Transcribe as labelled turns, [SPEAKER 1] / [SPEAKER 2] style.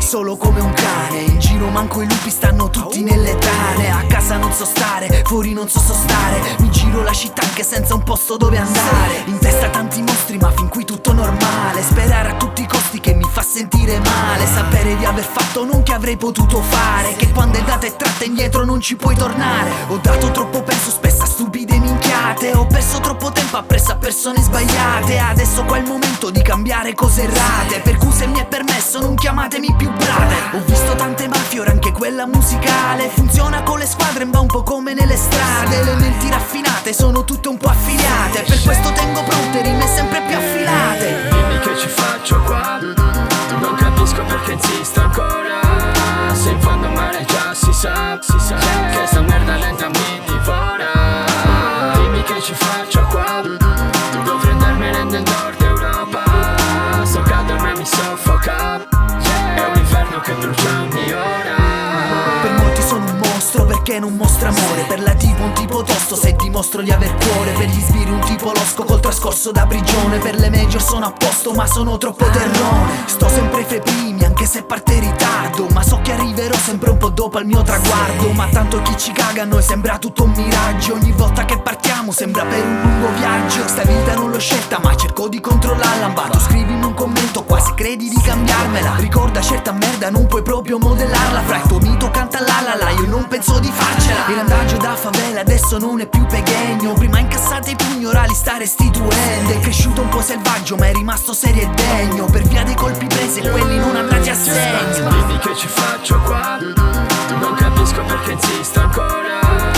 [SPEAKER 1] solo come un cane. In giro manco i lupi, stanno tutti nelle tane. A casa non so stare, fuori non so stare. Mi giro la città anche senza un posto dove andare. In testa tanti mostri ma fin qui tutto normale. Sperare a tutti i costi che mi fa sentire male. Sapere di aver fatto non che avrei potuto fare. Che quando è data e tratta indietro non ci puoi tornare. Ho dato troppo peso spesso a stupide minchiate. Ho perso troppo tempo appresso a persone sbagliate. Adesso qua è il momento di cambiare cose errate. Per cui se mi è permesso non chiamatemi più brother. Ho visto tante mafie, ora anche quella musicale. Funziona con le squadre, ma un po' come nelle strade. Le menti raffinate sono tutte un po' affiliate. Per questo tengo pronte rime sempre più affilate.
[SPEAKER 2] Dimmi che ci faccio qua, non capisco perché insisto ancora. Se in fondo male già si sa che sta merda lenta mi divora. Dimmi che ci faccio qua, dovrei andarmene nel nord Europa. Sto caldo ma mi soffoca, è un inferno che brucia ogni ora.
[SPEAKER 1] Per molti sono un mostro perché non mostra amore. Per la tipo un tipo tosto se dimostro di aver cuore. Per gli sbirri un tipo losco col trascorso da prigione. Per le major sono a posto ma sono troppo terrone. Sto sempre fra i primi anche se parte in ritardo. Ma so che arriverò sempre un po' dopo al mio traguardo. Ma tanto chi ci caga a noi sembra tutto un miraggio. Ogni volta che partiamo sembra per un lungo viaggio. Sta vita non l'ho scelta ma cerco di controllarla. Tu scrivimi un commento qua se credi di cambiarmela. Ricorda certa merda non puoi proprio modellarla. Fra il tuo mito canta la la la, io non penso di farcela. Il randagio da favela adesso non è più pechegno. Prima incassate i pugni, ora li sta restituendo. È cresciuto un po' selvaggio ma è rimasto serio e degno. Per via dei colpi presi e quelli non andati a segno.
[SPEAKER 2] Dimmi che ci faccio qua, non capisco perché insisto ancora.